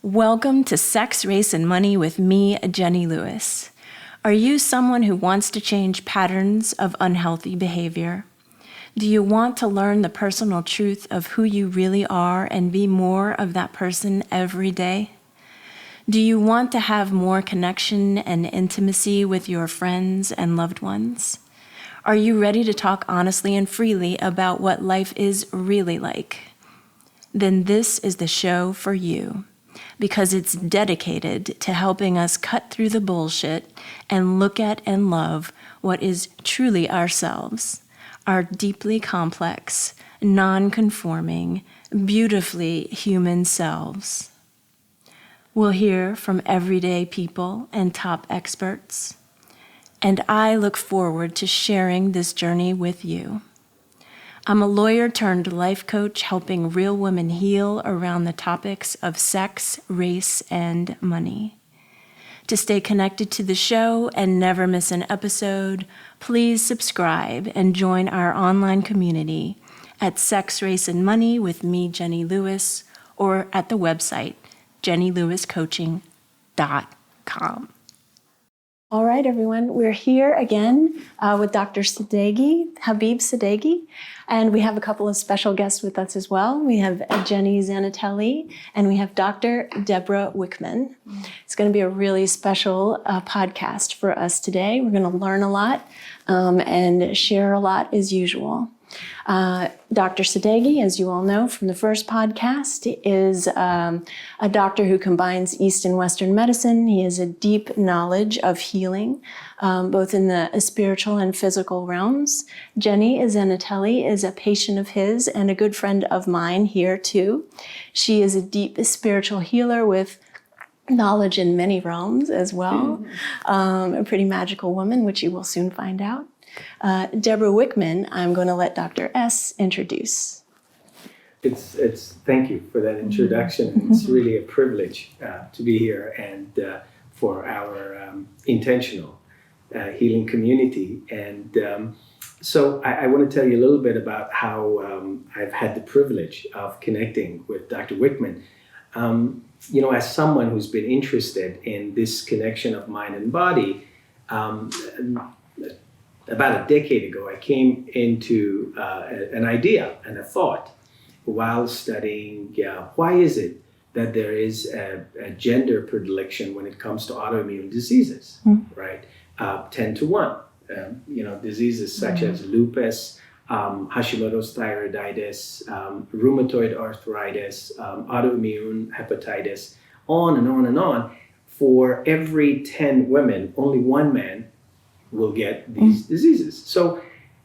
Welcome to Sex, Race, and Money with me, Jenny Lewis. Are you someone who wants to change patterns of unhealthy behavior? Do you want to learn the personal truth of who you really are and be more of that person every day? Do you want to have more connection and intimacy with your friends and loved ones? Are you ready to talk honestly and freely about what life is really like? Then this is the show for you, because it's dedicated to helping us cut through the bullshit and look at and love what is truly ourselves, our deeply complex, non-conforming, beautifully human selves. We'll hear from everyday people and top experts, and I look forward to sharing this journey with you. I'm a lawyer turned life coach helping real women heal around the topics of sex, race, and money. To stay connected to the show and never miss an episode, please subscribe and join our online community at Sex, Race, and Money with me, Jenny Lewis, or at the website, jennylewiscoaching.com. All right, everyone, we're here again with Dr. Sadeghi, Habib Sadeghi, and we have a couple of special guests with us as well. We have Jeni Zanotelli, and we have Dr. Debra Wickman. It's going to be a really special podcast for us today. We're going to learn a lot and share a lot as usual. Dr. Sadeghi, as you all know from the first podcast, is a doctor who combines East and Western medicine. He has a deep knowledge of healing, both in the spiritual and physical realms. Jeni Zanotelli is a patient of his and a good friend of mine here too. She is a deep spiritual healer with knowledge in many realms as well. A pretty magical woman, which you will soon find out. Debra Wickman, I'm going to let Dr. S introduce. It's thank you for that introduction. It's really a privilege to be here and for our intentional healing community. And so I want to tell you a little bit about how I've had the privilege of connecting with Dr. Wickman. As someone who's been interested in this connection of mind and body, about a decade ago, I came into an idea and a thought while studying why is it that there is a gender predilection when it comes to autoimmune diseases, right? 10 to 1. Diseases such as lupus, Hashimoto's thyroiditis, rheumatoid arthritis, autoimmune hepatitis, on and on and on. For every 10 women, only one man will get these diseases. So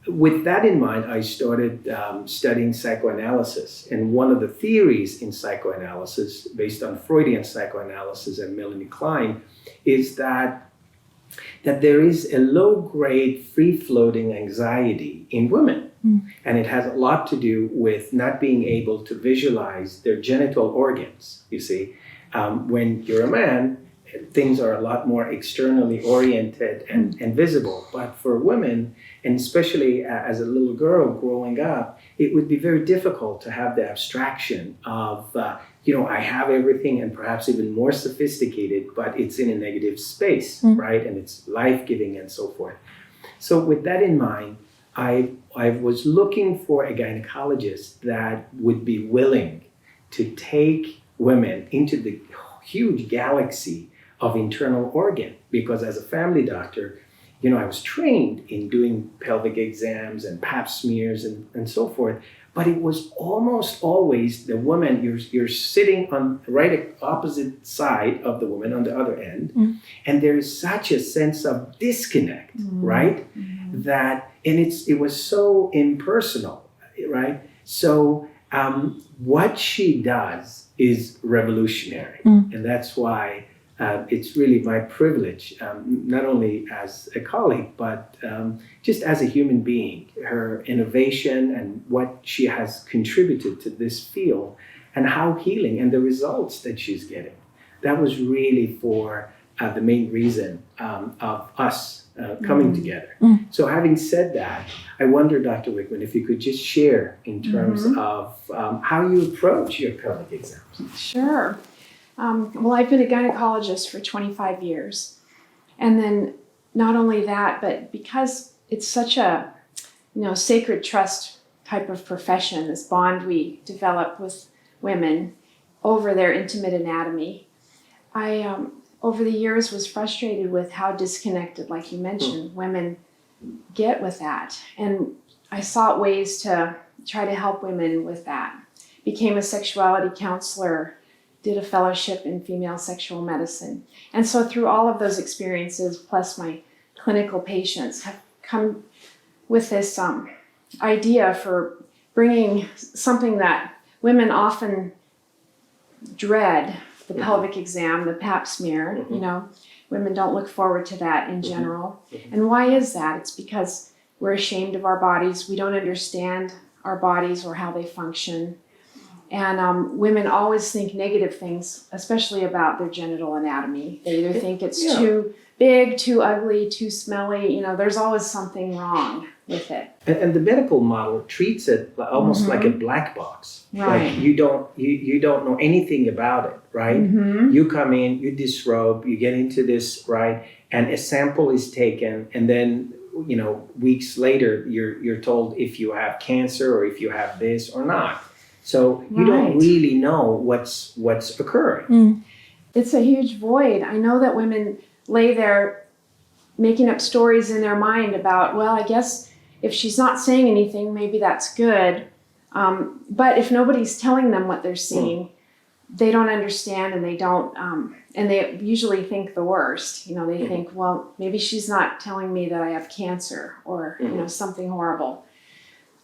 with that in mind, I started studying psychoanalysis. And one of the theories in psychoanalysis, based on Freudian psychoanalysis and Melanie Klein, is that there is a low-grade, free-floating anxiety in women. And it has a lot to do with not being able to visualize their genital organs, you see. When you're a man, things are a lot more externally oriented and visible. But for women, and especially as a little girl growing up, it would be very difficult to have the abstraction of, I have everything and perhaps even more sophisticated, but it's in a negative space, right? And it's life-giving and so forth. So with that in mind, I was looking for a gynecologist that would be willing to take women into the huge galaxy of internal organ, because as a family doctor, I was trained in doing pelvic exams and pap smears and so forth, but it was almost always the woman, you're sitting on the right opposite side of the woman on the other end, and there is such a sense of disconnect, right? That, and it was so impersonal, right? So what she does is revolutionary, and that's why it's really my privilege, not only as a colleague, but just as a human being. Her innovation and what she has contributed to this field, and how healing and the results that she's getting. That was really for the main reason of us coming together. So having said that, I wonder, Dr. Wickman, if you could just share in terms of how you approach your pelvic exams. Sure. Well, I've been a gynecologist for 25 years. And then not only that, but because it's such a, sacred trust type of profession, this bond we develop with women over their intimate anatomy, I, over the years, was frustrated with how disconnected, like you mentioned, women get with that. And I sought ways to try to help women with that. Became a sexuality counselor, did a fellowship in female sexual medicine. And so through all of those experiences, plus my clinical patients, have come with this idea for bringing something that women often dread, the pelvic exam, the pap smear, women don't look forward to that in general. And why is that? It's because we're ashamed of our bodies. We don't understand our bodies or how they function. And women always think negative things, especially about their genital anatomy. They either think it's too big, too ugly, too smelly. There's always something wrong with it. And the medical model treats it almost like a black box. Right. Like you don't know anything about it, right? You come in, you disrobe, you get into this, right? And a sample is taken, and then weeks later you're told if you have cancer or if you have this or not. So you don't really know what's occurring. It's a huge void. I know that women lay there making up stories in their mind about, well, I guess if she's not saying anything, maybe that's good. But if nobody's telling them what they're seeing, they don't understand, and they don't, and they usually think the worst. They think, well, maybe she's not telling me that I have cancer or, something horrible.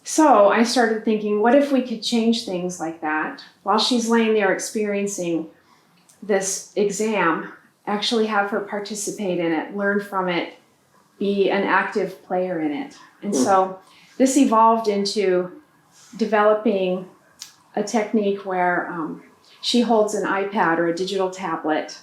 So I started thinking, what if we could change things like that? While she's laying there experiencing this exam, actually have her participate in it, learn from it, be an active player in it. And so this evolved into developing a technique where she holds an iPad or a digital tablet,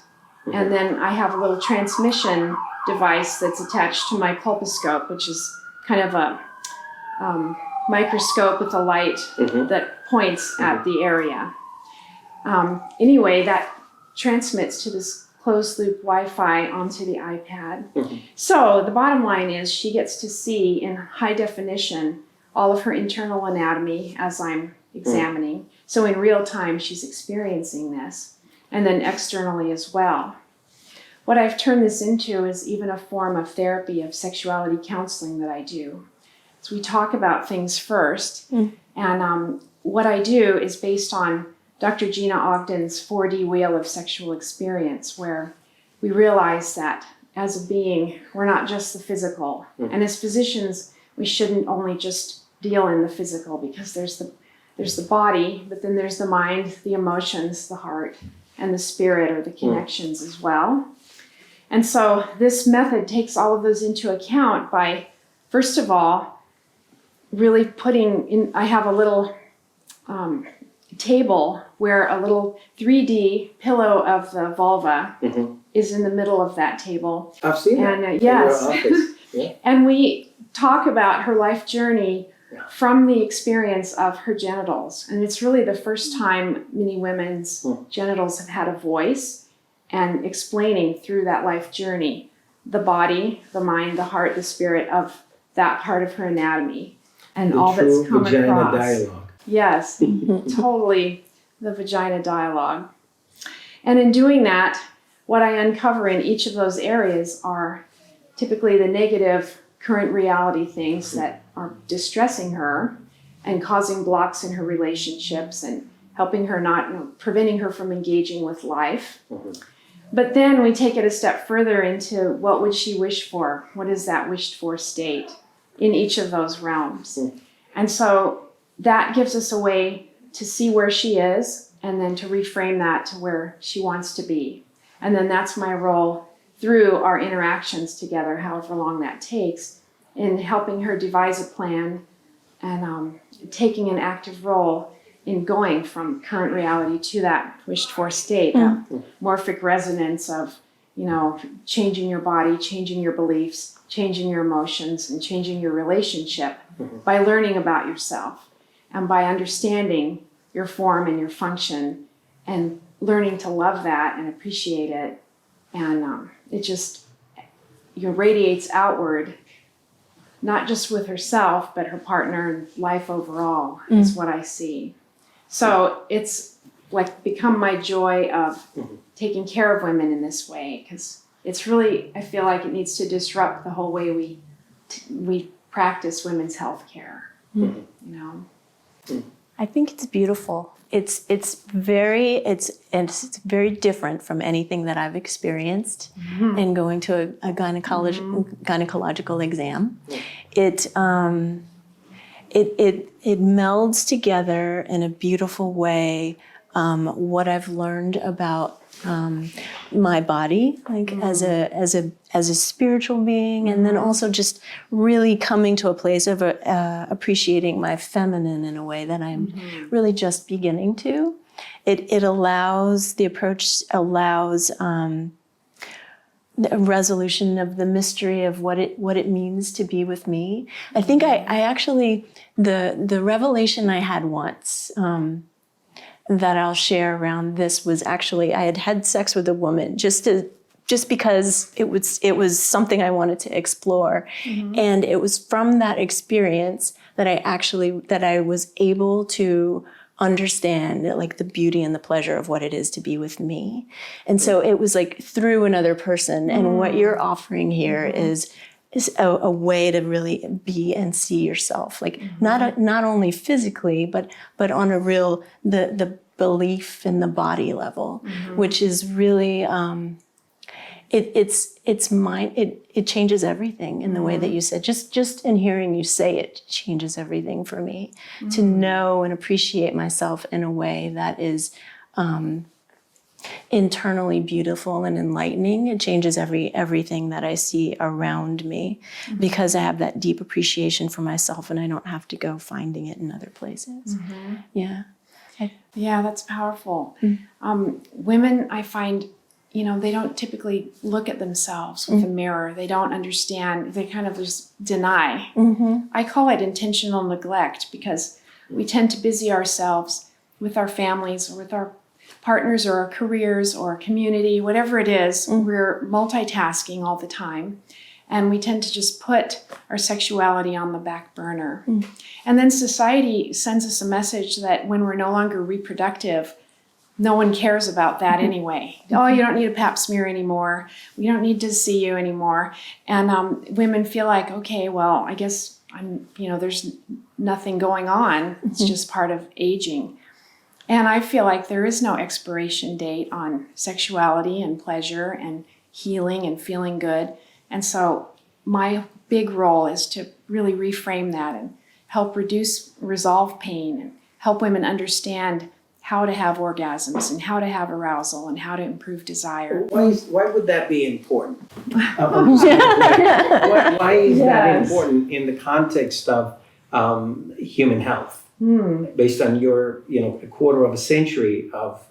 and then I have a little transmission device that's attached to my colposcope, which is kind of a microscope with a light that points at the area. Anyway, that transmits to this closed loop Wi-Fi onto the iPad. So the bottom line is she gets to see in high definition all of her internal anatomy as I'm examining. So in real time, she's experiencing this, and then externally as well. What I've turned this into is even a form of therapy of sexuality counseling that I do. So we talk about things first, and what I do is based on Dr. Gina Ogden's 4D wheel of sexual experience, where we realize that as a being, we're not just the physical. And as physicians, we shouldn't only just deal in the physical, because there's the body, but then there's the mind, the emotions, the heart, and the spirit, or the connections as well. And so this method takes all of those into account by, first of all, really putting in, I have a little table where a little 3D pillow of the vulva is in the middle of that table. I've seen that in yes. your office. Yeah. And we talk about her life journey from the experience of her genitals. And it's really the first time many women's genitals have had a voice, and explaining through that life journey the body, the mind, the heart, the spirit of that part of her anatomy, and all that's come across. Dialogue. Yes, totally the vagina dialogue. And in doing that, what I uncover in each of those areas are typically the negative current reality things that are distressing her and causing blocks in her relationships and helping her not, preventing her from engaging with life. But then we take it a step further into what would she wish for? What is that wished for state in each of those realms? And so that gives us a way to see where she is, and then to reframe that to where she wants to be. And then that's my role through our interactions together, however long that takes, in helping her devise a plan and taking an active role in going from current reality to that wished for state, that morphic resonance of, changing your body, changing your beliefs, changing your emotions, and changing your relationship by learning about yourself and by understanding your form and your function, and learning to love that and appreciate it. And it just, radiates outward, not just with herself, but her partner and life overall is what I see. So it's like become my joy of taking care of women in this way, because it's really, I feel like it needs to disrupt the whole way we practice women's health care, you know. I think it's beautiful. It's very different from anything that I've experienced in going to a gynecological exam. It melds together in a beautiful way what I've learned about my body, like as a spiritual being, and then also just really coming to a place of appreciating my feminine in a way that I'm really just beginning to. The approach allows the resolution of the mystery of what it means to be with me. I think I actually the revelation I had once. That I'll share around this was actually I had sex with a woman just because it was something I wanted to explore, and it was from that experience that I was able to understand like the beauty and the pleasure of what it is to be with me, and so it was like through another person. And what you're offering here is a way to really be and see yourself, like not only physically, but on a real the belief in the body level, which is really it changes everything in the way that you said. Just in hearing you say it changes everything for me to know and appreciate myself in a way that is internally beautiful and enlightening. It changes everything that I see around me because I have that deep appreciation for myself, and I don't have to go finding it in other places. Yeah. Yeah, that's powerful. Women, I find, they don't typically look at themselves with a mirror. They don't understand. They kind of just deny. I call it intentional neglect, because we tend to busy ourselves with our families or with our partners or our careers or our community, whatever it is. We're multitasking all the time. And we tend to just put our sexuality on the back burner. And then society sends us a message that when we're no longer reproductive, no one cares about that anyway. Oh, you don't need a pap smear anymore. We don't need to see you anymore. And women feel like, okay, well, I guess there's nothing going on. It's just part of aging. And I feel like there is no expiration date on sexuality and pleasure and healing and feeling good. And so my big role is to really reframe that and help resolve pain and help women understand how to have orgasms and how to have arousal and how to improve desire. Why would that be important? Why is that important in the context of human health? Based on your, a quarter of a century of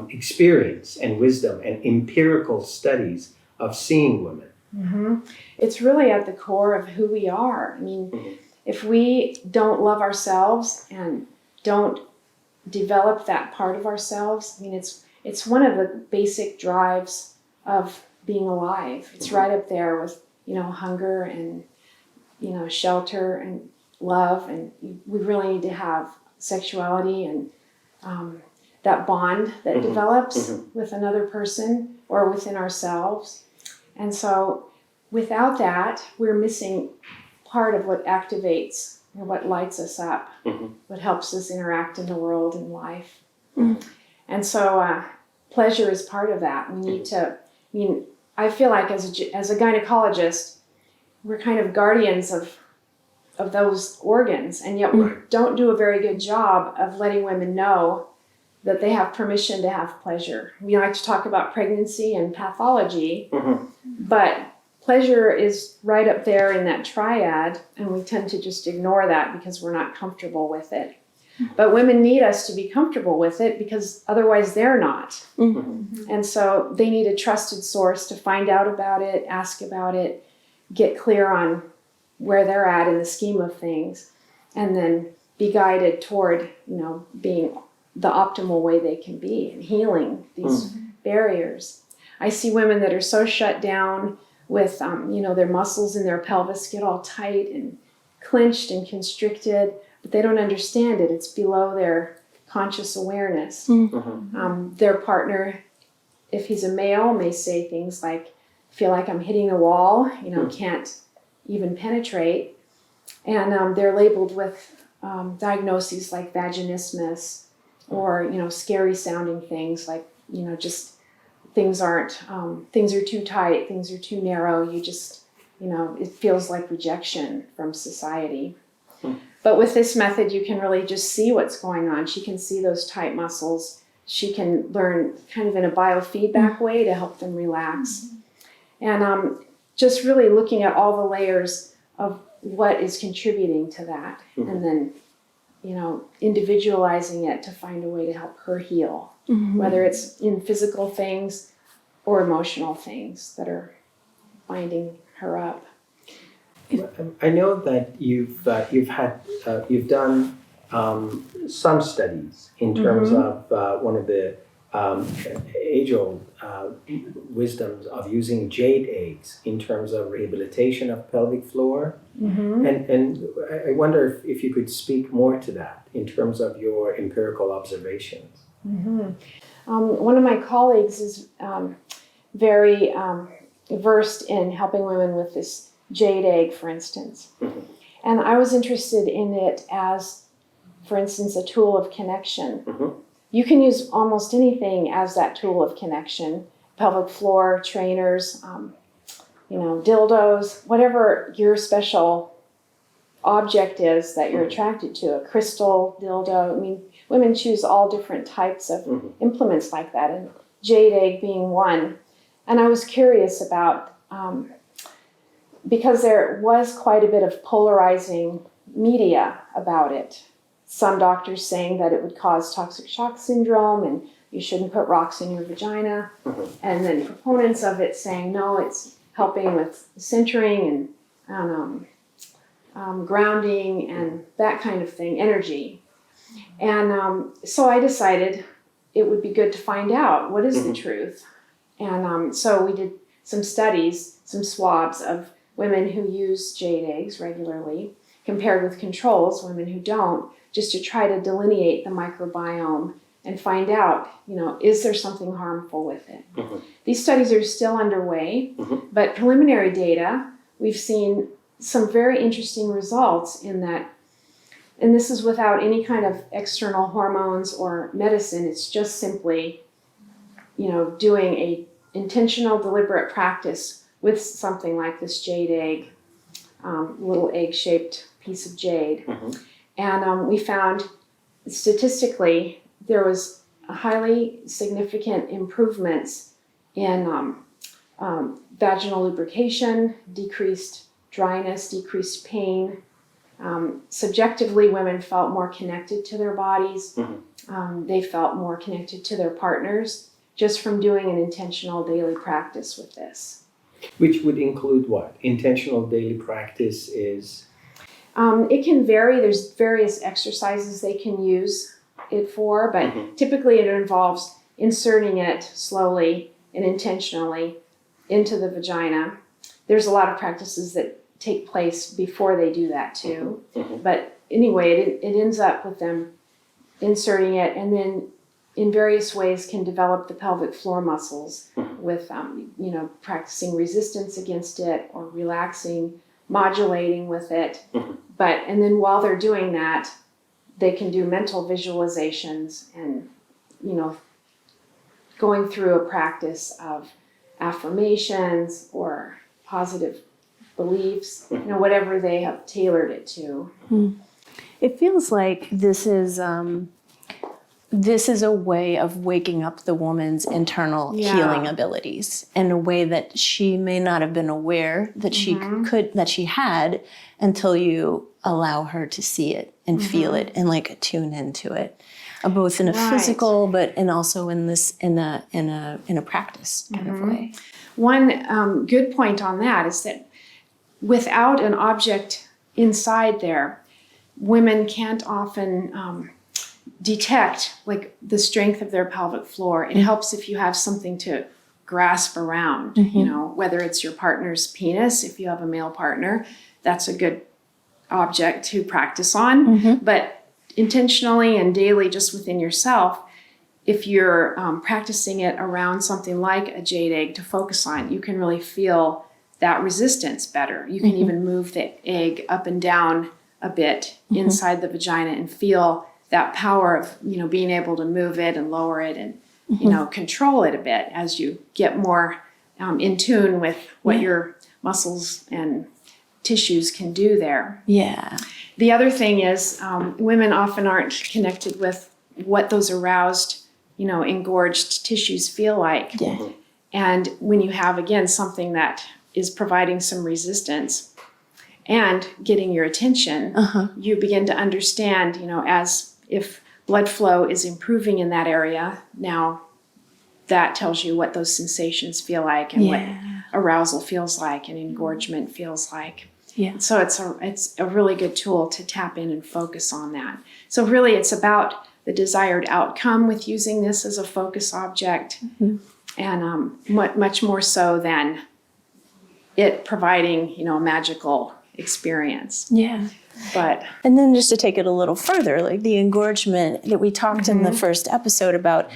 experience and wisdom and empirical studies of seeing women. It's really at the core of who we are. I mean, if we don't love ourselves and don't develop that part of ourselves, I mean, it's one of the basic drives of being alive. It's right up there with, hunger and, shelter and love. And we really need to have sexuality and that bond that develops with another person or within ourselves. And so without that, we're missing part of what activates or what lights us up, what helps us interact in the world and life. And so pleasure is part of that. We need to, I feel like as a gynecologist, we're kind of guardians of those organs, and yet we don't do a very good job of letting women know that they have permission to have pleasure. We like to talk about pregnancy and pathology, but pleasure is right up there in that triad, and we tend to just ignore that because we're not comfortable with it. But women need us to be comfortable with it because otherwise they're not. And so they need a trusted source to find out about it, ask about it, get clear on where they're at in the scheme of things, and then be guided toward, being the optimal way they can be and healing these barriers. I see women that are so shut down with, their muscles in their pelvis get all tight and clenched and constricted, but they don't understand it. It's below their conscious awareness. Their partner, if he's a male, may say things like, feel like I'm hitting a wall, can't even penetrate. And they're labeled with diagnoses like vaginismus or, scary sounding things like, just things are too tight, things are too narrow. You just, it feels like rejection from society. But with this method, you can really just see what's going on. She can see those tight muscles. She can learn kind of in a biofeedback way to help them relax. And just really looking at all the layers of what is contributing to that. And then, individualizing it to find a way to help her heal, whether it's in physical things or emotional things that are binding her up. I know that you've done some studies in terms of one of the age-old wisdoms of using jade eggs in terms of rehabilitation of pelvic floor. And I wonder if you could speak more to that in terms of your empirical observations. One of my colleagues is very versed in helping women with this jade egg, for instance. And I was interested in it as, for instance, a tool of connection. You can use almost anything as that tool of connection. Pelvic floor, trainers, dildos, whatever your special object is that you're attracted to, a crystal dildo. I mean, women choose all different types of implements like that, and jade egg being one. And I was curious about, because there was quite a bit of polarizing media about it. Some doctors saying that it would cause toxic shock syndrome and you shouldn't put rocks in your vagina. And then proponents of it saying, no, it's helping with centering and grounding and that kind of thing, energy. And so I decided it would be good to find out what is the truth. And so we did some studies, some swabs of women who use jade eggs regularly compared with controls, women who don't, just to try to delineate the microbiome and find out, is there something harmful with it? These studies are still underway, but preliminary data, we've seen some very interesting results in that, and this is without any kind of external hormones or medicine. It's just simply, doing a intentional, deliberate practice with something like this jade egg, little egg-shaped piece of jade. And we found statistically there was a highly significant improvements in vaginal lubrication, decreased dryness, decreased pain. Subjectively, women felt more connected to their bodies. They felt more connected to their partners just from doing an intentional daily practice with this. Which would include what? Intentional daily practice is? It can vary. There's various exercises they can use it for, but typically it involves inserting it slowly and intentionally into the vagina. There's a lot of practices that take place before they do that too. But anyway, it ends up with them inserting it and then in various ways can develop the pelvic floor muscles with, practicing resistance against it or relaxing, modulating with it. And then while they're doing that, they can do mental visualizations and, going through a practice of affirmations or positive beliefs, whatever they have tailored it to. It feels like this is a way of waking up the woman's internal healing abilities in a way that she may not have been aware that she had until you allow her to see it and feel it and tune into it, both in a physical and also in a practice kind of way. One good point on that is that without an object inside there, women can't often detect like the strength of their pelvic floor. It helps if you have something to grasp around, you know, whether it's your partner's penis, if you have a male partner, that's a good object to practice on. But intentionally and daily, just within yourself, if you're practicing it around something like a jade egg to focus on, you can really feel that resistance better. You can even move the egg up and down a bit inside the vagina and feel that power of, you know, being able to move it and lower it and, you know, control it a bit as you get more in tune with what your muscles and tissues can do there. Yeah. The other thing is women often aren't connected with what those aroused, you know, engorged tissues feel like. Yeah. And when you have, again, something that is providing some resistance and getting your attention, you begin to understand, you know, as if blood flow is improving in that area, now that tells you what those sensations feel like and what arousal feels like and engorgement feels like. Yeah. So it's a really good tool to tap in and focus on that. So really it's about the desired outcome with using this as a focus object, and much more so than it providing, you know, a magical experience. Yeah. But And then just to take it a little further, like the engorgement that we talked in the first episode about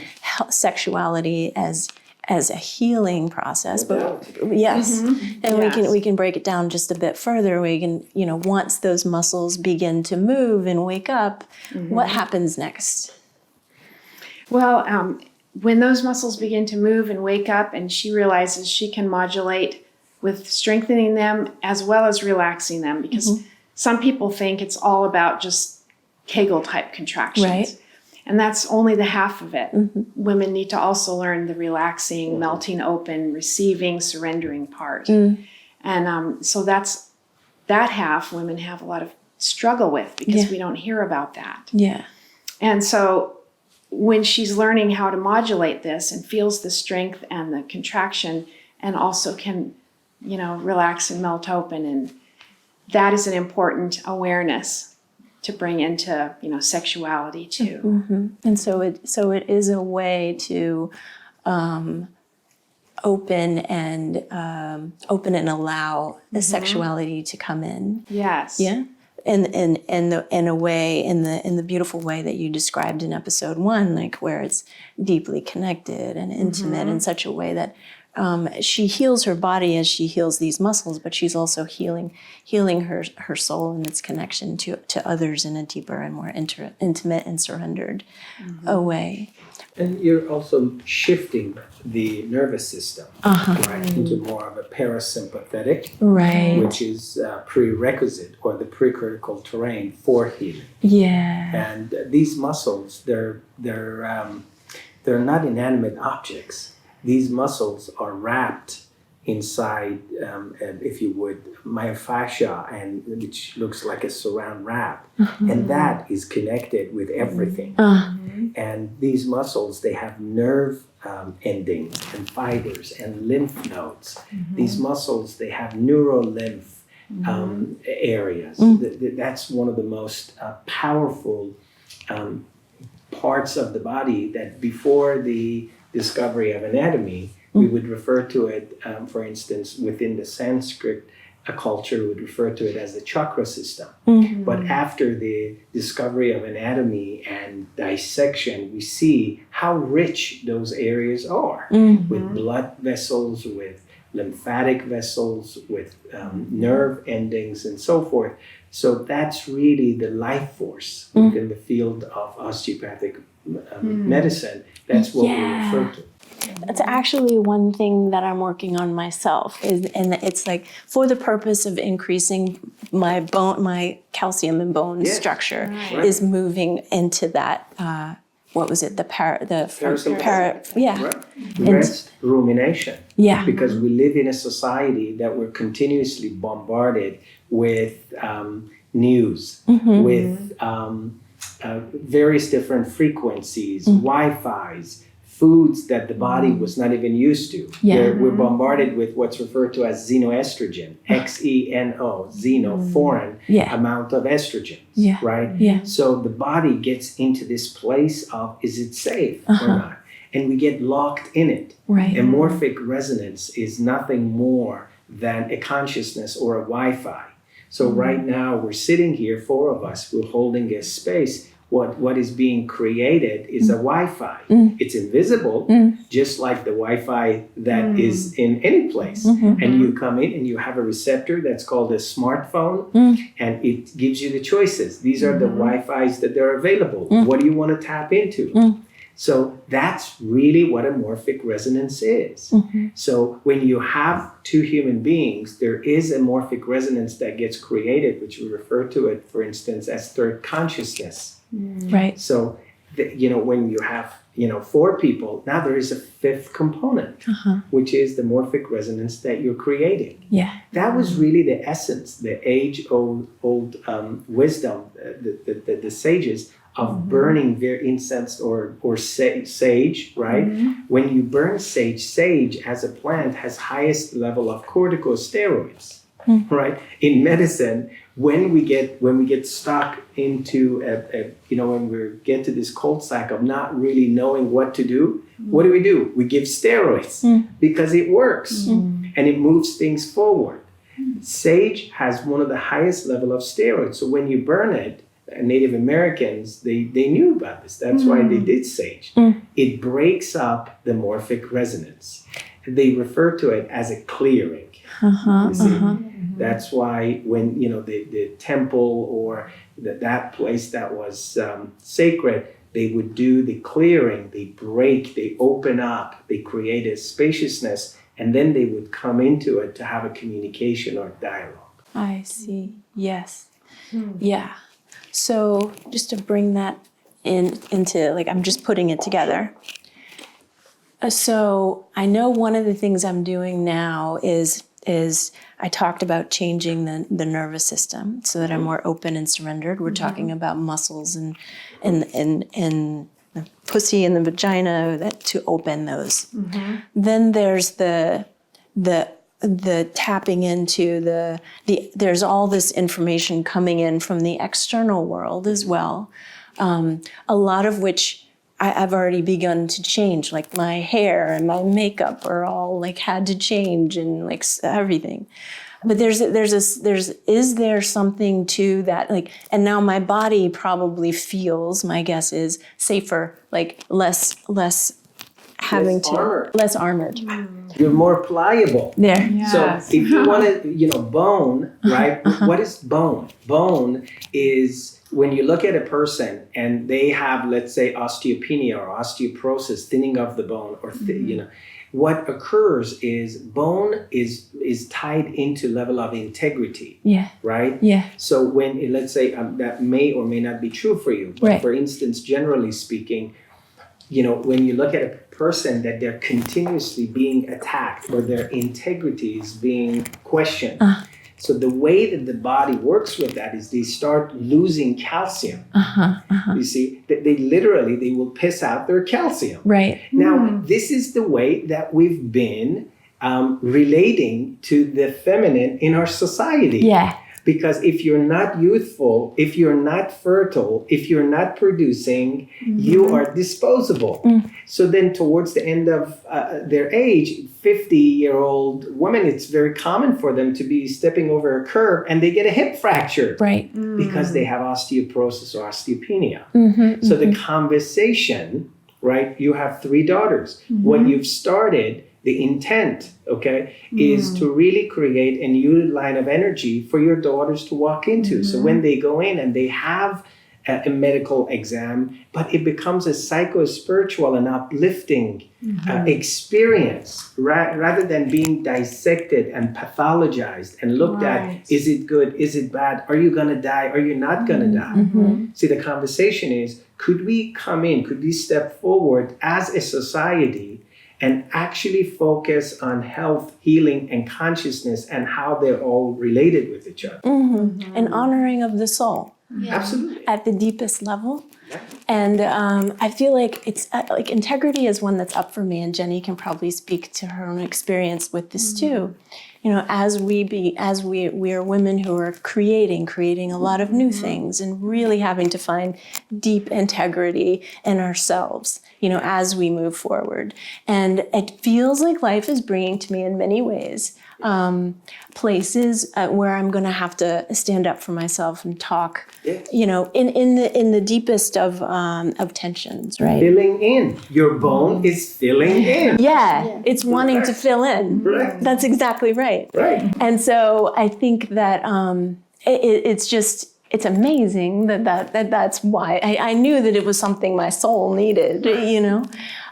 sexuality as a healing process, but yes, and we can break it down just a bit further. We can, you know, once those muscles begin to move and wake up, what happens next? well, when those muscles begin to move and wake up, and she realizes she can modulate with strengthening them as well as relaxing them, because some people think it's all about just Kegel type contractions. Right. And that's only the half of it. Women need to also learn the relaxing, melting open, receiving, surrendering part. And so that's that half women have a lot of struggle with, because we don't hear about that. Yeah. And so when she's learning how to modulate this and feels the strength and the contraction, and also can, you know, relax and melt open, and that is an important awareness to bring into, you know, sexuality too. And so it is a way to open and allow the sexuality to come in. Yes. Yeah. And in a way, in the beautiful way that you described in episode 1, like where it's deeply connected and intimate in such a way that she heals her body as she heals these muscles, but she's also healing her soul and its connection to others in a deeper and more intimate and surrendered way. And you're also shifting the nervous system right into more of a parasympathetic, Right. which is a prerequisite or the precortical terrain for healing. Yeah. And these muscles, they're not inanimate objects. These muscles are wrapped inside, if you would, myofascia, and which looks like a saran wrap, and that is connected with everything. And these muscles, they have nerve endings and fibers and lymph nodes. These muscles, they have neurolymph areas. That's one of the most powerful parts of the body that before the discovery of anatomy, we would refer to it, for instance, within the Sanskrit culture, would refer to it as the chakra system. But after the discovery of anatomy and dissection, we see how rich those areas are with blood vessels, with lymphatic vessels, with nerve endings, and so forth. So that's really the life force within the field of osteopathic medicine. That's what we refer to. That's actually one thing that I'm working on myself, and it's like for the purpose of increasing my calcium and bone structure, is moving into that. What was it? Rest, rumination. Yeah. Because we live in a society that we're continuously bombarded with news, with various different frequencies, Wi-Fi's, foods that the body was not even used to. Yeah. We're bombarded with what's referred to as xenoestrogen, XENO, xeno, foreign Yeah. amount of estrogens, Yeah. right? Yeah. So the body gets into this place of, is it safe or not? And we get locked in it. Right. Amorphic resonance is nothing more than a consciousness or a Wi-Fi. So right now we're sitting here, 4 of us, we're holding a space. What is being created is a Wi-Fi. It's invisible, just like the Wi-Fi that is in any place. And you come in and you have a receptor that's called a smartphone, and it gives you the choices. These are the Wi-Fis that are available. What do you want to tap into? So that's really what amorphic resonance is. So when you have 2 human beings, there is amorphic resonance that gets created, which we refer to it, for instance, as third consciousness. Right. So, when you have, 4 people, now there is a 5th component, which is the morphic resonance that you're creating. Yeah. That was really the essence, the age-old wisdom, the sages of burning their incense or sage, right? When you burn sage as a plant has highest level of corticosteroids, right? In medicine, when we get stuck into when we get to this cul-de-sac of not really knowing what to do, what do? We give steroids because it works and it moves things forward. Sage has one of the highest level of steroids, so when you burn it, Native Americans, they knew about this. That's why they did sage. It breaks up the morphic resonance. They refer to it as a clearing. You see? That's why when the temple or that place that was sacred, they would do the clearing. They break, they open up, they create a spaciousness, and then they would come into it to have a communication or dialogue. I see. Yes. Yeah. So just to bring that into I'm just putting it together. So I know one of the things I'm doing now is I talked about changing the nervous system so that I'm more open and surrendered. We're talking about muscles and the pussy and the vagina to open those. Then there's the tapping into the there's all this information coming in from the external world as well, a lot of which I've already begun to change, like my hair and my makeup are all had to change and everything. But is there something to that, and now my body probably feels, my guess is, safer, less having less armored. You're more pliable. There. Yes. So if you want to, bone, right? What is bone? Bone is when you look at a person and they have, let's say, osteopenia or osteoporosis, thinning of the bone, or what occurs is bone is tied into level of integrity. Yeah. Right? Yeah. So when, let's say, that may or may not be true for you, but for instance, generally speaking, when you look at a person that they're continuously being attacked or their integrity is being questioned. So the way that the body works with that is they start losing calcium. You see, they will piss out their calcium. Right. Now, this is the way that we've been relating to the feminine in our society. Yeah. Because if you're not youthful, if you're not fertile, if you're not producing, you are disposable. So then towards the end of their age, 50-year-old women, it's very common for them to be stepping over a curb and they get a hip fracture. Right. Because they have osteoporosis or osteopenia. So the conversation, right, you have 3 daughters. What you've started, the intent, is to really create a new line of energy for your daughters to walk into. So when they go in and they have a medical exam, but it becomes a psycho-spiritual and uplifting experience, rather than being dissected and pathologized and looked at, is it good, is it bad, are you gonna die, are you not gonna die? See, the conversation is, could we step forward as a society and actually focus on health, healing, and consciousness and how they're all related with each other. An honoring of the soul. Absolutely. At the deepest level. Yeah. And I feel like it's like integrity is one that's up for me, and Jeni can probably speak to her own experience with this too. You know, as we are women who are creating a lot of new things and really having to find deep integrity in ourselves, you know, as we move forward. And it feels like life is bringing to me in many ways places where I'm going to have to stand up for myself and talk, you know, in the deepest of tensions, right? Filling in. Your bone is filling in. Yeah, it's wanting to fill in. Right. That's exactly right. Right. And so I think that it's amazing that's why I knew that it was something my soul needed, you know.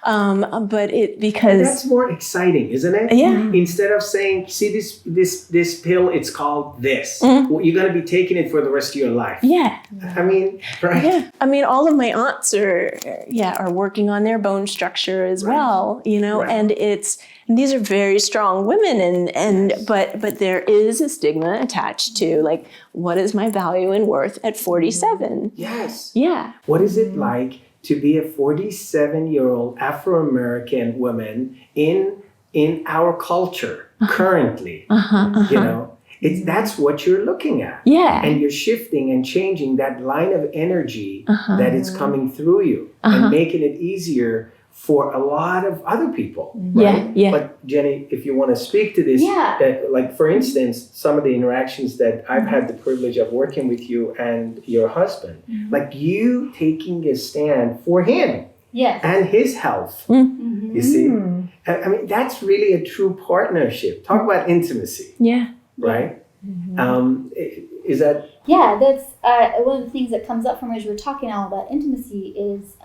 But because that's more exciting, isn't it? Yeah. Instead of saying, see this pill, it's called this. Well, you're gonna be taking it for the rest of your life. Yeah. I mean, right. Yeah. I mean, all of my aunts are working on their bone structure as well, you know, and these are very strong women but there is a stigma attached to like, what is my value and worth at 47? Yes. Yeah. What is it like to be a 47-year-old Afro-American woman in our culture currently? You know, that's what you're looking at. Yeah. And you're shifting and changing that line of energy that is coming through you and making it easier for a lot of other people. Right? Yeah. But Jeni, if you want to speak to this, like for instance, some of the interactions that I've had the privilege of working with you and your husband, like you taking a stand for him and his health. You see? I mean, that's really a true partnership. Talk about intimacy. Yeah. Right? Is that... Yeah, that's one of the things that comes up for me as we're talking all about intimacy is...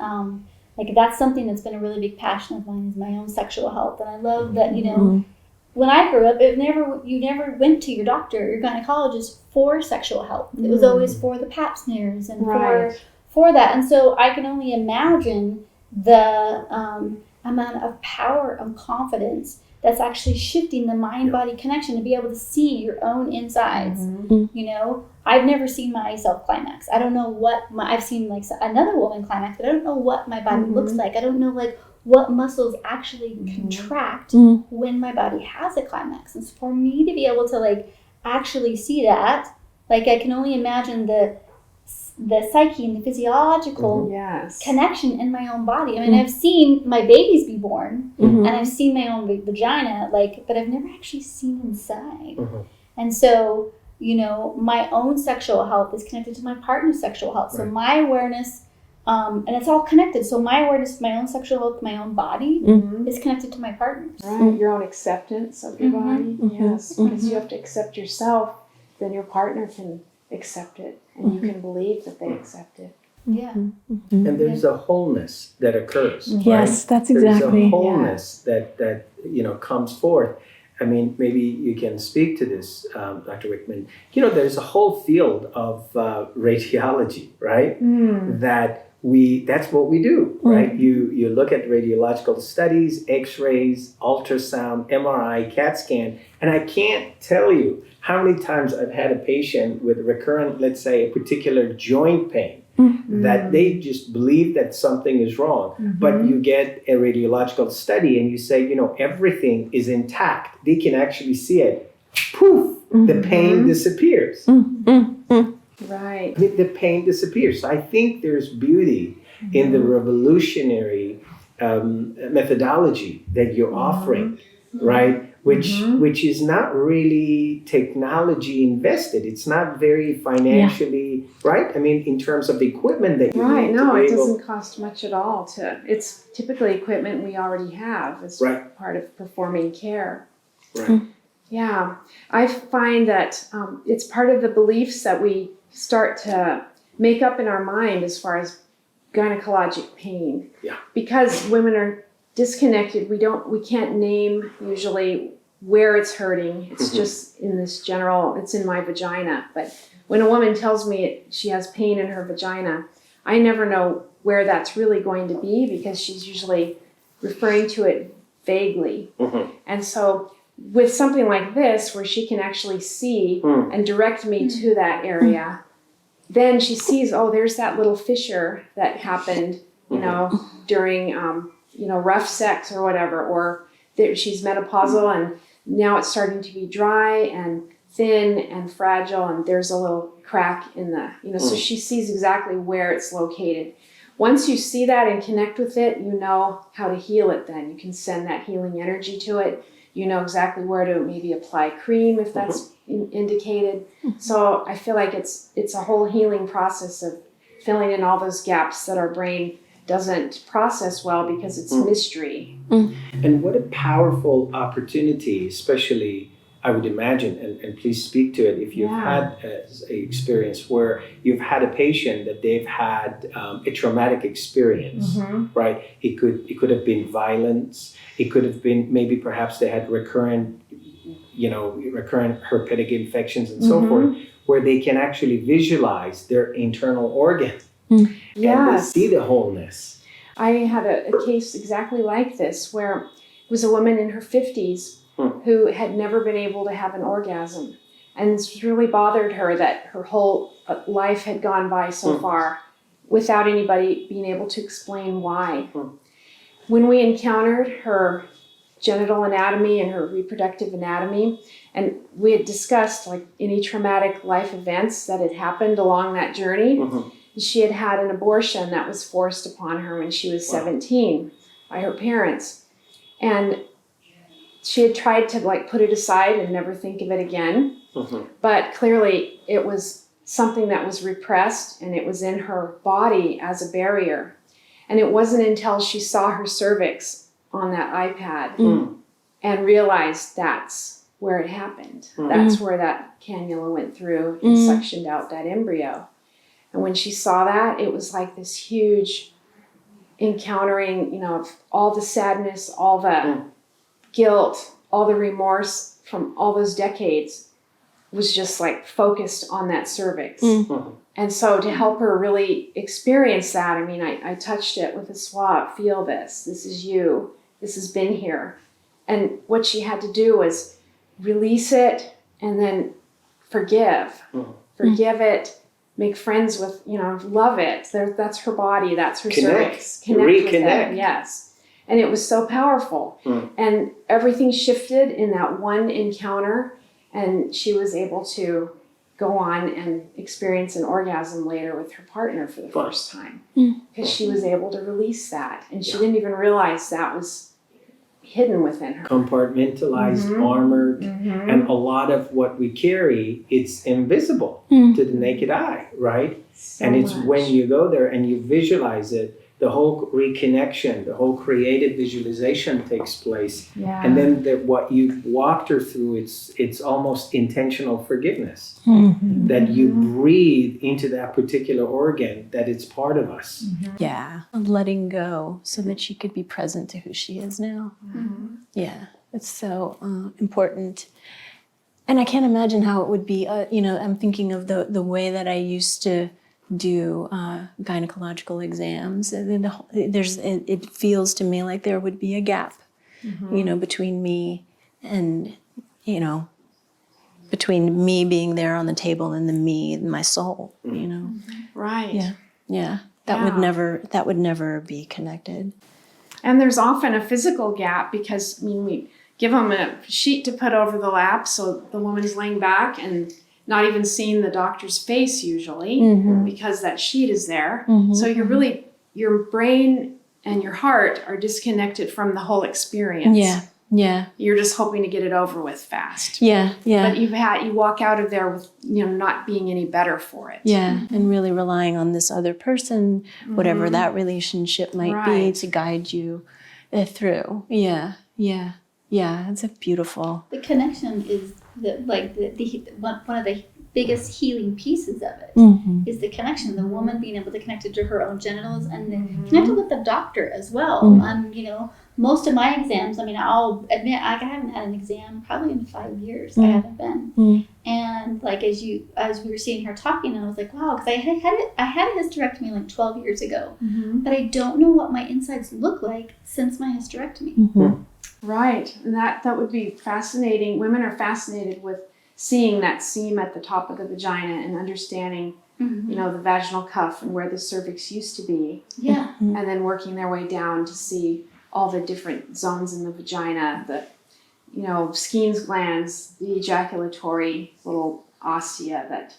like that's something that's been a really big passion of mine is my own sexual health. And I love that, you know, when I grew up, you never went to your doctor, your gynecologist for sexual health. It was always for the pap smears and for that. And so I can only imagine the amount of power and confidence that's actually shifting the mind-body connection to be able to see your own insides. You know, I've never seen myself climax. I don't know what I've seen like another woman climax, but I don't know what my body looks like. I don't know like what muscles actually contract when my body has a climax. And so for me to be able to like actually see that, like I can only imagine the psyche and the physiological connection in my own body. I mean, I've seen my babies be born and I've seen my own vagina, like, but I've never actually seen inside. And so, you know, my own sexual health is connected to my partner's sexual health. So my awareness, and it's all connected. So my awareness of my own sexual health, my own body is connected to my partner's. Right, your own acceptance of your body. Yes, because you have to accept yourself, then your partner can accept it. And you can believe that they accept it. Yeah. And there's a wholeness that occurs. Yes, right? that's exactly. There's a wholeness that you know comes forth. I mean, maybe you can speak to this, Dr. Wickman. You know, there's a whole field of radiology, right? That's what we do, right? You look at radiological studies, X-rays, ultrasound, MRI, CAT scan, and I can't tell you how many times I've had a patient with recurrent, let's say, a particular joint pain, that they just believe that something is wrong. But you get a radiological study and you say, you know, everything is intact. They can actually see it. Poof, the pain disappears. Right. The pain disappears. So I think there's beauty in the revolutionary methodology that you're offering, right? Which is not really technology invested. It's not very financially, right? I mean, in terms of the equipment that you need no, to be it able... doesn't cost much at all. It's typically equipment we already have as part of performing care. Right. Yeah, I find that it's part of the beliefs that we start to make up in our mind as far as gynecologic pain. Yeah. Because women are disconnected, we can't name usually where it's hurting. It's just in this general, it's in my vagina. But when a woman tells me she has pain in her vagina, I never know where that's really going to be because she's usually referring to it vaguely. And so with something like this, where she can actually see and direct me to that area, then she sees, oh, there's that little fissure that happened, you know, during, you know, rough sex or whatever, or she's menopausal and now it's starting to be dry and thin and fragile, and there's a little crack in the, you know, so she sees exactly where it's located. Once you see that and connect with it, you know how to heal it then. You can send that healing energy to it. You know exactly where to maybe apply cream if that's indicated. So I feel like it's a whole healing process of filling in all those gaps that our brain doesn't process well because it's mystery. And what a powerful opportunity, especially, I would imagine, and please speak to it, if you've had an experience where you've had a patient that they've had a traumatic experience, right? It could have been violence. It could have been maybe perhaps they had recurrent herpetic infections and so forth, where they can actually visualize their internal organ and they see the wholeness. I had a case exactly like this where it was a woman in her 50s who had never been able to have an orgasm. And it's really bothered her that her whole life had gone by so far without anybody being able to explain why. When we encountered her genital anatomy and her reproductive anatomy, and we had discussed like any traumatic life events that had happened along that journey, she had had an abortion that was forced upon her when she was 17 by her parents. And she had tried to like put it aside and never think of it again. But clearly it was something that was repressed and it was in her body as a barrier. And it wasn't until she saw her cervix on that iPad and realized that's where it happened. That's where that cannula went through and suctioned out that embryo. And when she saw that, it was like this huge encountering, you know, of all the sadness, all the guilt, all the remorse from all those decades was just like focused on that cervix. And so to help her really experience that, I mean, I touched it with a swab, feel this is you, this has been here. And what she had to do was release it and then forgive it, make friends with, you know, love it. That's her body, that's her cervix. Connect with it, yes. And it was so powerful. And everything shifted in that one encounter, and she was able to go on and experience an orgasm later with her partner for the first time. Because she was able to release that. And she didn't even realize that was hidden within her. Compartmentalized, armored, and a lot of what we carry, it's invisible to the naked eye, right? And it's when you go there and you visualize it, the whole reconnection, the whole creative visualization takes place. And then what you walked her through, it's almost intentional forgiveness. That you breathe into that particular organ, that it's part of us. Yeah, letting go so that she could be present to who she is now. Yeah, it's so important. And I can't imagine how it would be, you know, I'm thinking of the way that I used to do gynecological exams. And it feels to me like there would be a gap, you know, between me and, you know, between me being there on the table and the me and my soul, you know. Right. Yeah. That would never be connected. And there's often a physical gap because, I mean, we give them a sheet to put over the lap so the woman's laying back and not even seeing the doctor's face usually because that sheet is there. So your brain and your heart are disconnected from the whole experience. Yeah. You're just hoping to get it over with fast. Yeah. But you walk out of there with, you know, not being any better for it. Yeah, and really relying on this other person, whatever that relationship might be, to guide you through. Yeah. It's a beautiful. The connection is one of the biggest healing pieces of it is the connection. The woman being able to connect it to her own genitals and then connect it with the doctor as well. You know, most of my exams, I mean, I'll admit I haven't had an exam probably in 5 years. I haven't been. And like as we were sitting here talking, I was like, wow, because I had a hysterectomy like 12 years ago, but I don't know what my insides look like since my hysterectomy. Right, and that would be fascinating. Women are fascinated with seeing that seam at the top of the vagina and understanding you know, the vaginal cuff and where the cervix used to be. Yeah. And then working their way down to see all the different zones in the vagina, the, you know, Skene's glands, the ejaculatory little ostia that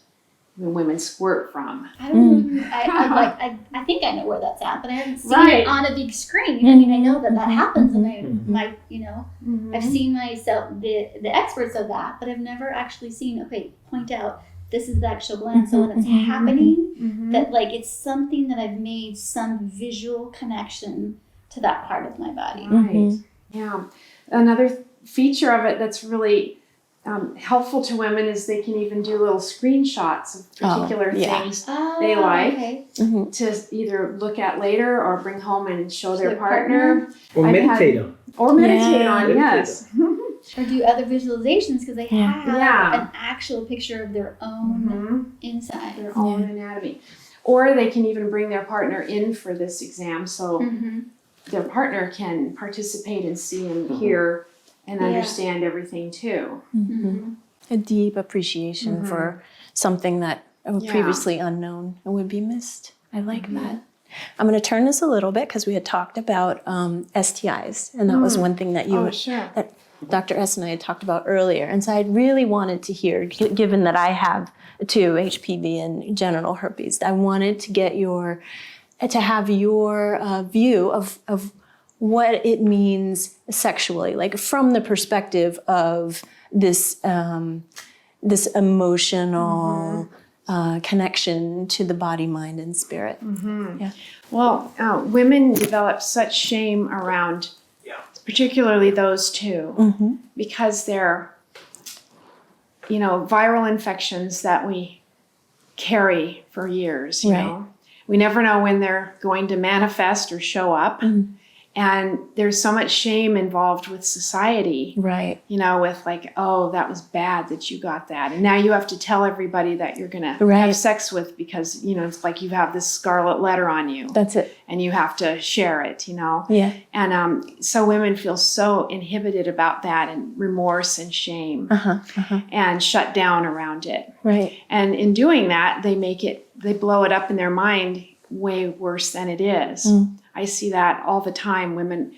the women squirt from. I don't know. I think I know where that's at, but I haven't seen Right. it on a big screen. I mean, I know that happens, and Mm-hmm. I've seen myself the experts of that, but I've never actually seen. Okay, point out this is the actual gland. So when it's happening, that like it's something that I've made some visual connection to that part of my body. Right. Yeah. Another feature of it that's really helpful to women is they can even do little screenshots of particular things they like Okay. to either look at later or bring home and show their partner. Or I've meditate had- on. Or meditate on, Meditate yes. Or do other visualizations because they have Yeah. an actual picture of their own inside. Their own anatomy. Or they can even bring their partner in for this exam so their partner can participate and see and hear and understand everything too. A deep appreciation for something that was previously unknown and would be missed. I like that. I'm going to turn this a little bit because we had talked about STIs, and that was one thing that that Dr. S and I had talked about earlier. And so I really wanted to hear, given that I have too HPV and genital herpes, I wanted to get to have your view of what it means sexually, like from the perspective of this this emotional connection to the body, mind, and spirit. Yeah. Well, women develop such shame around, particularly those two, because they're, you know, viral infections that we carry for years, you know. We never know when they're going to manifest or show up. And there's so much shame involved with society, Right. you know, with like, oh, that was bad that you got that. And now you have to tell everybody that you're going to have sex with because, you know, it's like you have this scarlet letter on you. That's it. And you have to share it, you know. Yeah. And so women feel so inhibited about that and remorse and shame and shut down around it. Right. And in doing that, they blow it up in their mind way worse than it is. I see that all the time. Women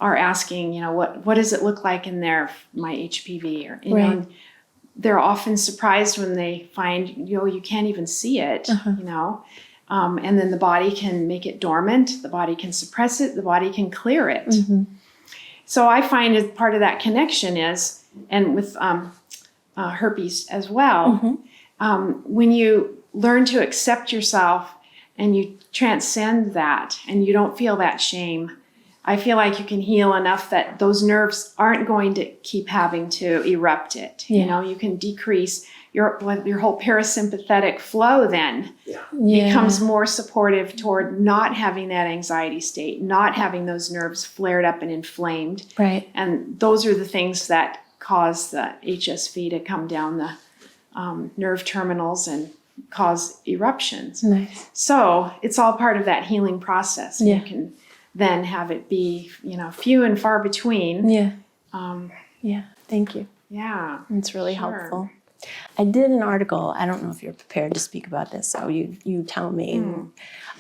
are asking, you know, what does it look like in my HPV? Or, you know, they're often surprised when they find, you know, you can't even see it, you know. And then the body can make it dormant. The body can suppress it. The body can clear it. So I find as part of that connection is, and with herpes as well, when you learn to accept yourself and you transcend that and you don't feel that shame, I feel like you can heal enough that those nerves aren't going to keep having to erupt it. You know, you can decrease your whole parasympathetic flow then becomes more supportive toward not having that anxiety state, not having those nerves flared up and inflamed. Right. And those are the things that cause the HSV to come down the nerve terminals and cause eruptions. Nice. So it's all part of that healing process. And you can then have it be, you know, few and far between. Yeah. Yeah. Thank you. Yeah. It's really helpful. I did an article. I don't know if you're prepared to speak about this, so you tell me.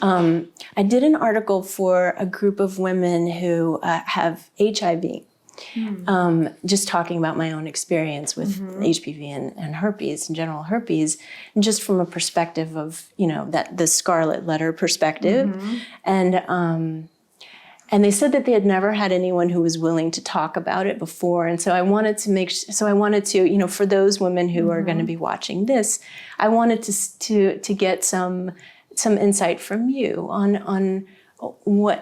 I did an article for a group of women who have HIV. Just talking about my own experience with HPV and herpes and genital herpes, and just from a perspective of, you know, that the scarlet letter perspective. And they said that they had never had anyone who was willing to talk about it before. And so I wanted to you know, for those women who are going to be watching this, I wanted to get some insight from you on what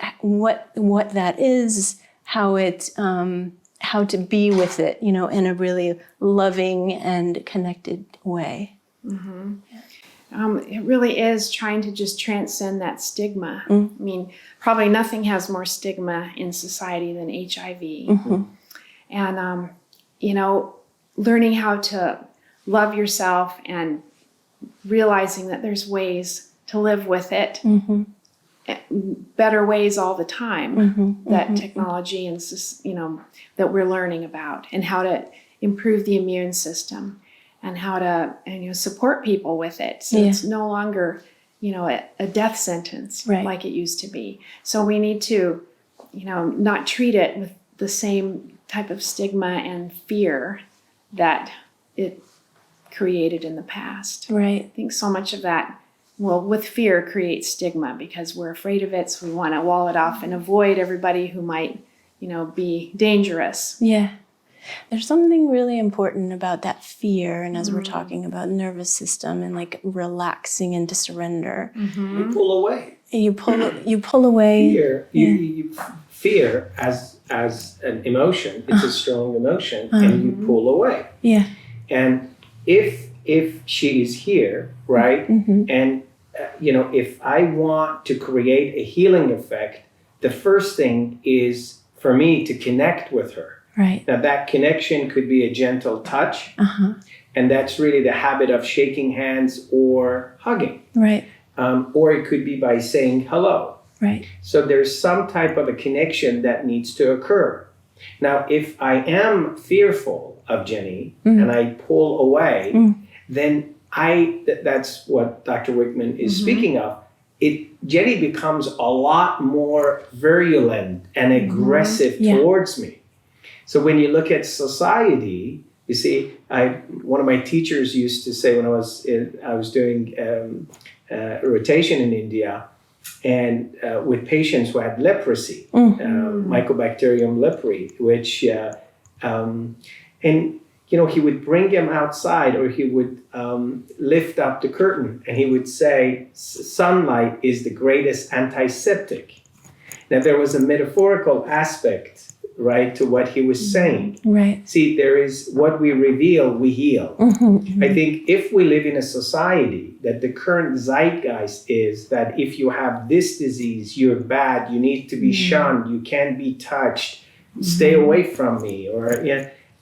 that is, how to be with it, you know, in a really loving and connected way. It really is trying to just transcend that stigma. I mean, probably nothing has more stigma in society than HIV. And, you know, learning how to love yourself and realizing that there's ways to live with it, better ways all the time, that technology and, you know, that we're learning about, and how to improve the immune system and how to support people with it. So it's no longer a death sentence like it used to be. So we need to not treat it with the same type of stigma and fear that it created in the past. Right. I think so much of that, with fear, creates stigma because we're afraid of it, so we want to wall it off and avoid everybody who might, be dangerous. Yeah. There's something really important about that fear, and as we're talking about nervous system and like relaxing into surrender. You pull away. You pull away. Fear as an emotion, it's a strong emotion, and you pull away. Yeah. And if she is here, right, and if I want to create a healing effect, the first thing is for me to connect with her. Right. Now that connection could be a gentle touch, and that's really the habit of shaking hands or hugging. Right. Or it could be by saying hello. Right. So there's some type of a connection that needs to occur. Now, if I am fearful of Jeni and I pull away, then that's what Dr. Wickman is speaking of. Jeni becomes a lot more virulent and aggressive towards me. So when you look at society, you see, one of my teachers used to say when I was doing a rotation in India, and with patients who had leprosy, Mycobacterium leprae, which he would bring them outside, or he would lift up the curtain, and he would say, sunlight is the greatest antiseptic. Now there was a metaphorical aspect, right, to what he was saying. Right. See, there is what we reveal, we heal. I think if we live in a society that the current zeitgeist is that if you have this disease, you're bad, you need to be shunned, you can't be touched, stay away from me, or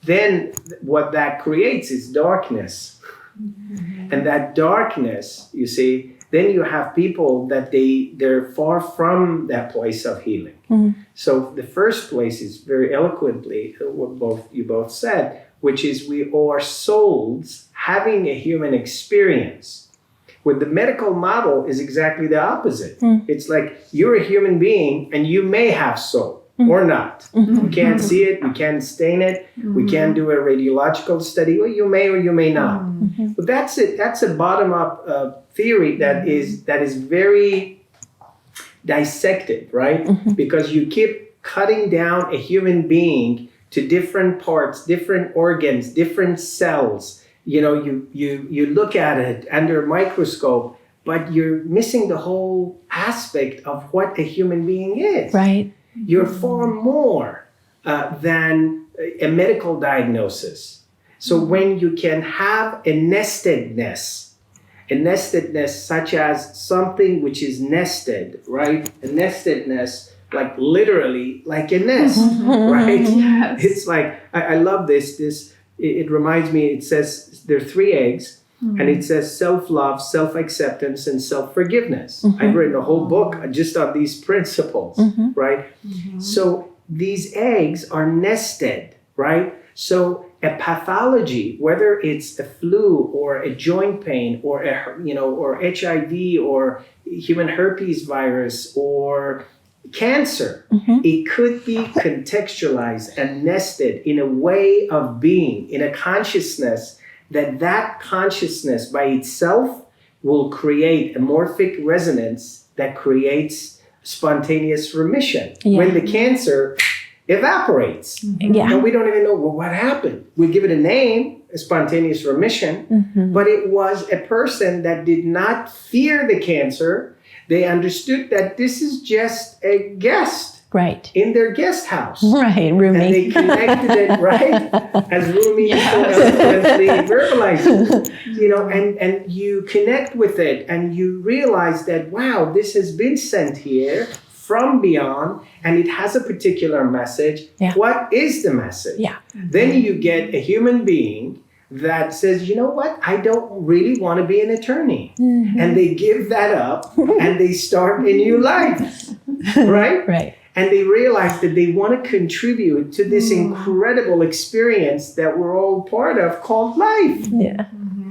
then what that creates is darkness. And that darkness, you see, then you have people that they're far from that place of healing. So the first place is very eloquently what you both said, which is we are souls having a human experience. With the medical model is exactly the opposite. It's like you're a human being and you may have soul or not. We can't see it, we can't stain it, we can't do a radiological study. Well, you may or you may not. But that's it. That's a bottom-up theory that is very dissected, right? Because you keep cutting down a human being to different parts, different organs, different cells. You look at it under a microscope, but you're missing the whole aspect of what a human being is. Right. You're far more than a medical diagnosis. So when you can have a nestedness such as something which is nested, right? A nestedness, like literally like a nest, right? Yes. It's like, I love this. It reminds me, it says there are 3 eggs, and it says self-love, self-acceptance, and self-forgiveness. I've written a whole book just on these principles, right? So these eggs are nested, right? So a pathology, whether it's a flu or a joint pain or or HIV or human herpes virus or cancer, it could be contextualized and nested in a way of being, in a consciousness that consciousness by itself will create a morphic resonance that creates spontaneous remission. When the cancer evaporates. And we don't even know what happened. We give it a name, a spontaneous remission, but it was a person that did not fear the cancer. They understood that this is just a guest in their guest house. Right, Rumi. And they connected it, right? As Rumi so eloquently verbalized, and you connect with it and you realize that, wow, this has been sent here from beyond, and it has a particular message. What is the message? Then you get a human being that says, you know what, I don't really want to be an attorney. And they give that up and they start a new life, right? Right. and they realize that they want to contribute to this incredible experience that we're all part of called life. Yeah.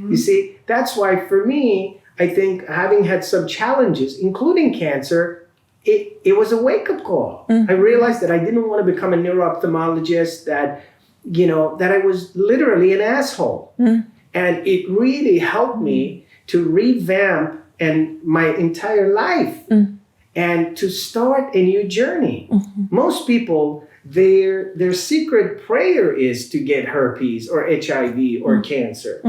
You see, that's why for me, I think having had some challenges, including cancer, it was a wake-up call. I realized that I didn't want to become a neuro-ophthalmologist, that I was literally an asshole. And it really helped me to revamp my entire life and to start a new journey. Most people, their secret prayer is to get herpes or HIV or cancer.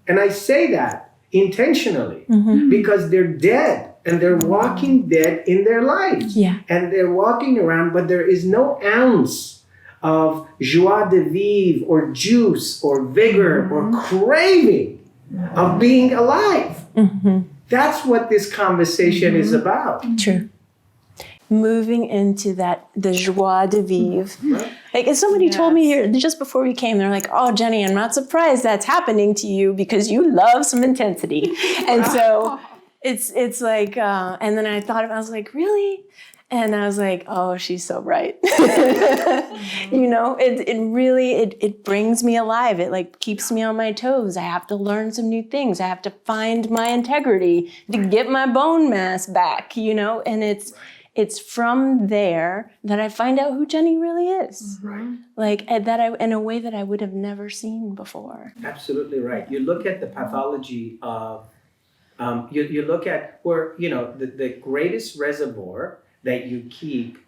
And I say that intentionally because they're dead and they're walking dead in their lives. Yeah. And they're walking around, but there is no ounce of joie de vivre or juice or vigor or craving of being alive. That's what this conversation is about. True. Moving into the joie de vivre. Like, somebody told me here just before we came, they're like, oh, Jeni, I'm not surprised that's happening to you because you love some intensity. And so it's like, and then I thought, I was like, really? And I was like, oh, she's so right. It really brings me alive. It like keeps me on my toes. I have to learn some new things. I have to find my integrity to get my bone mass back, and it's from there that I find out who Jeni really is. Right. Like that in a way that I would have never seen before. Absolutely right. You look at the pathology of, you look at where, the greatest reservoir that you keep,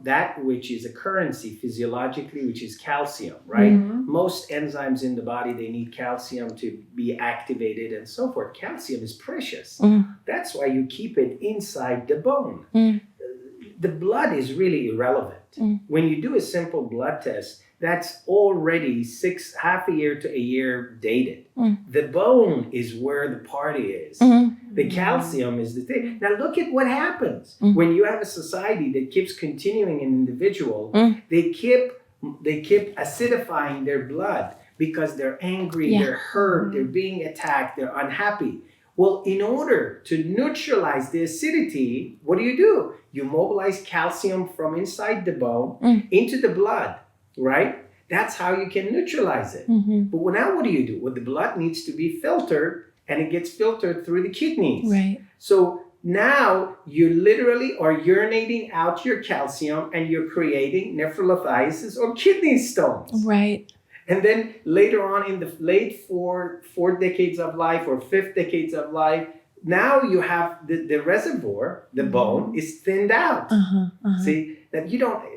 that which is a currency physiologically, which is calcium, right? Most enzymes in the body, they need calcium to be activated and so forth. Calcium is precious. That's why you keep it inside the bone. The blood is really irrelevant. When you do a simple blood test, that's already half a year to a year dated. The bone is where the party is. The calcium is the thing. Now look at what happens when you have a society that keeps continuing an individual. They keep acidifying their blood because they're angry, they're hurt, they're being attacked, they're unhappy. Well, in order to neutralize the acidity, what do? You mobilize calcium from inside the bone into the blood, right? That's how you can neutralize it. But now what do? Well, the blood needs to be filtered, and it gets filtered through the kidneys. Right. So now you literally are urinating out your calcium, and you're creating nephrolithiasis or kidney stones. Right. And then later on in the late fourth decades of life or fifth decades of life, now you have the reservoir, the bone is thinned out. See, that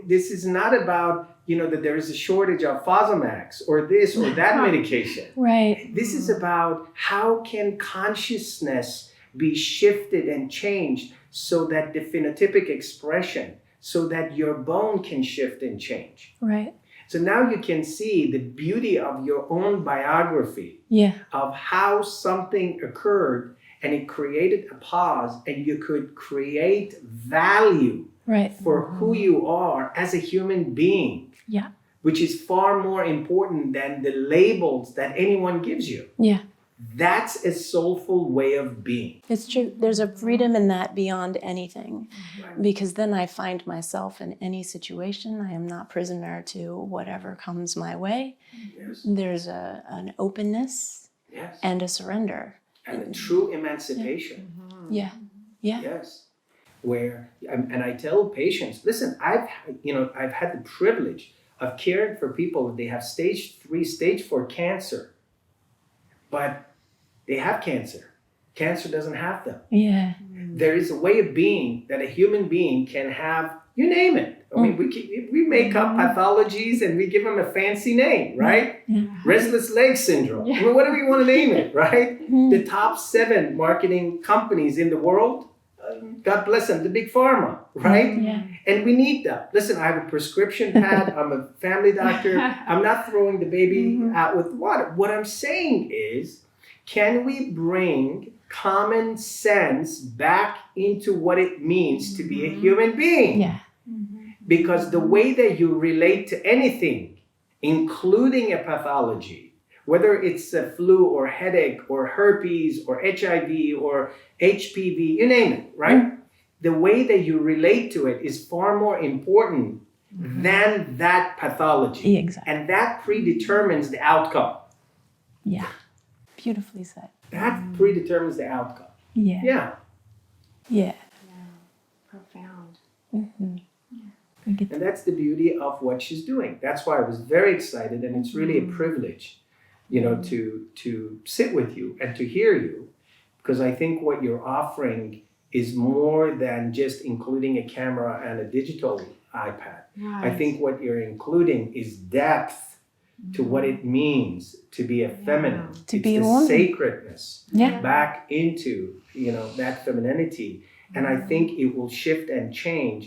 this is not about, that there is a shortage of Fosamax or this or that medication. Right. This is about how can consciousness be shifted and changed so that the phenotypic expression, so that your bone can shift and change. Right. So now you can see the beauty of your own biography of how something occurred and it created a pause, and you could create value for who you are as a human being, which is far more important than the labels that anyone gives you. Yeah. That's a soulful way of being. It's true. There's a freedom in that beyond anything, because then I find myself in any situation. I am not prisoner to whatever comes my way. There's an openness and a surrender. And a true emancipation. Yeah. Yes. Where, and I tell patients, listen, I've had the privilege of caring for people that they have stage 3, stage 4 cancer, but they have cancer. Cancer doesn't have them. Yeah. There is a way of being that a human being can have, you name it. I mean, we make up pathologies and we give them a fancy name, right? Restless leg syndrome. I mean, what do we want to name it, right? The top 7 marketing companies in the world, God bless them, the big pharma, right? And we need that. Listen, I have a prescription pad. I'm a family doctor. I'm not throwing the baby out with water. What I'm saying is, can we bring common sense back into what it means to be a human being? Yeah. Because the way that you relate to anything, including a pathology, whether it's a flu or headache or herpes or HIV or HPV, you name it, right? the way that you relate to it is far more important than that pathology. Yeah, exactly. And that predetermines the outcome. Yeah. Beautifully said. That predetermines the outcome. Yeah. Yeah. Yeah. Profound. Mm-hmm. And that's the beauty of what she's doing. That's why I was very excited, and it's really a privilege, to sit with you and to hear you, because I think what you're offering is more than just including a camera and a digital iPad. Right. I think what you're including is depth to what it means to be a feminine, To it's be a the woman. sacredness Yeah. back into that femininity, and I think it will shift and change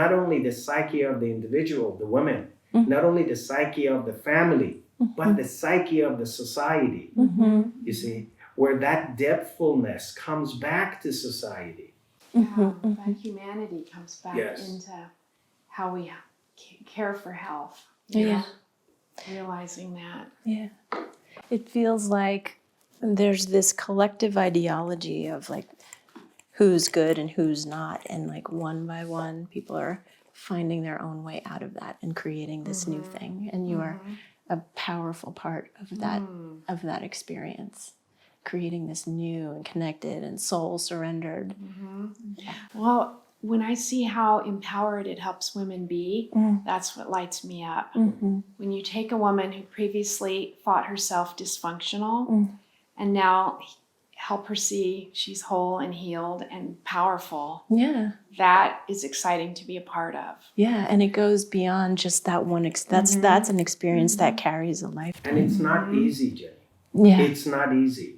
not only the psyche of the individual, the woman, not only the psyche of the family, but the psyche of the society. Mm-hmm. You see, where that depthfulness comes back to society. That humanity comes back Yes. into how we care for health. Yeah. Realizing that. Yeah. It feels like there's this collective ideology of like who's good and who's not. And like one by one, people are finding their own way out of that and creating this new thing. And you are a powerful part of that experience, creating this new and connected and soul surrendered. Well, when I see how empowered it helps women be, that's what lights me up. When you take a woman who previously thought herself dysfunctional and now help her see she's whole and healed and powerful, Yeah. that is exciting to be a part of. Yeah. And it goes beyond just that one. That's an experience that carries a lifetime. And it's not easy, Jenny. Yeah. It's not easy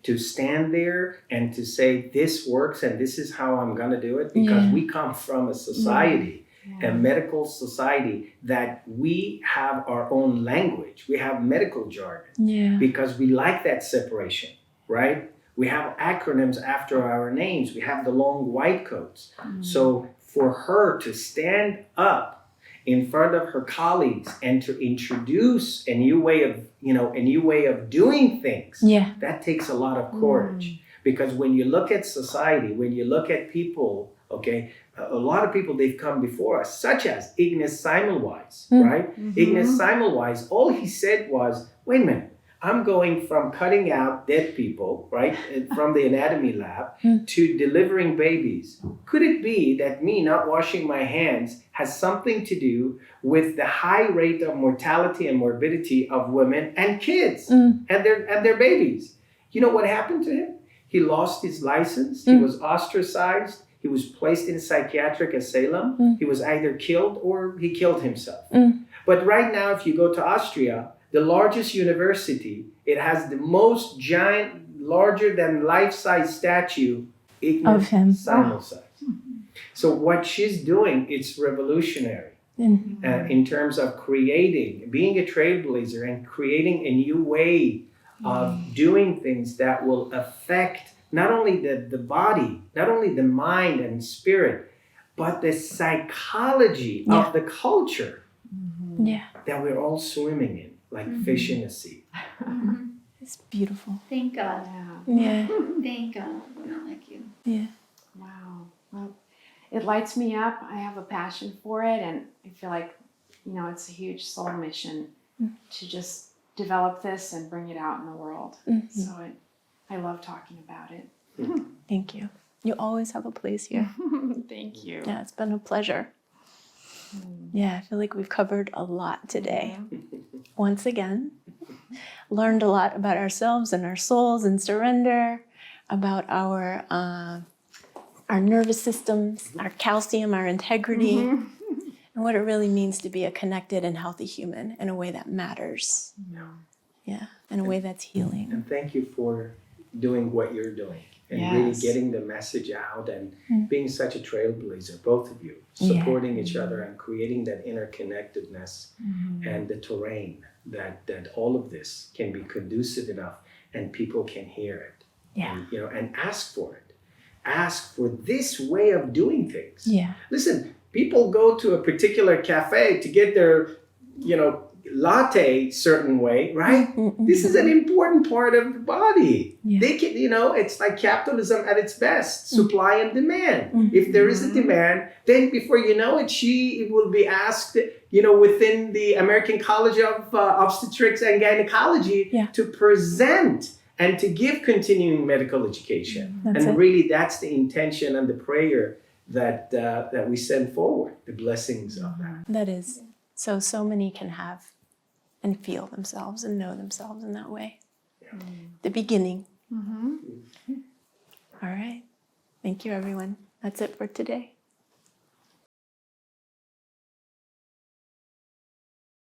to stand there and to say this works and this is how I'm going to do it, because we come from a society, a medical society, that we have our own language. We have medical jargon Yeah. because we like that separation, right? We have acronyms after our names. We have the long white coats. So for her to stand up in front of her colleagues and to introduce a new way of doing things, Yeah. that takes a lot of courage. Because when you look at society, when you look at people, okay, a lot of people, they've come before us, such as Ignaz Semmelweis, right? Ignaz Semmelweis, all he said was, wait a minute, I'm going from cutting out dead people, right, from the anatomy lab to delivering babies. Could it be that me not washing my hands has something to do with the high rate of mortality and morbidity of women and kids and their babies? You know what happened to him? He lost his license. He was ostracized. He was placed in psychiatric asylum. He was either killed or he killed himself. But right now, if you go to Austria, the largest university, it has the most giant, larger than life-size statue Of him. Semmelweis. So what she's doing, it's revolutionary in terms of being a trailblazer and creating a new way of doing things that will affect not only the body, not only the mind and spirit, but the psychology of the culture Yeah. that we're all swimming in, like fish in a sea. It's beautiful. Thank God. Yeah. Thank God. Women like you. Yeah. Wow. Well, it lights me up. I have a passion for it, and I feel like, it's a huge soul mission to just develop this and bring it out in the world. So I love talking about it. Thank you. You always have a place here. Thank you. Yeah, it's been a pleasure. Yeah, I feel like we've covered a lot today. Once again, learned a lot about ourselves and our souls and surrender, about our nervous systems, our calcium, our integrity, and what it really means to be a connected and healthy human in a way that matters. Yeah, in a way that's healing. And thank you for doing what you're doing and really getting the message out and being such a trailblazer, both of you, supporting each other and creating that interconnectedness and the terrain that all of this can be conducive enough and people can hear it. Yeah. And ask for it. Ask for this way of doing things. Yeah. Listen, people go to a particular cafe to get their, latte certain way, right? This is an important part of the body. Yeah. They can, it's like capitalism at its best, supply and demand. If there is a demand, then before you know it, she will be asked, within the American College of Obstetrics and Gynecology to present and to give continuing medical education. That's and it. really that's the intention and the prayer that we send forward, the blessings of that. That is. So many can have and feel themselves and know themselves in that way. The beginning. All right. Thank you, everyone. That's it for today.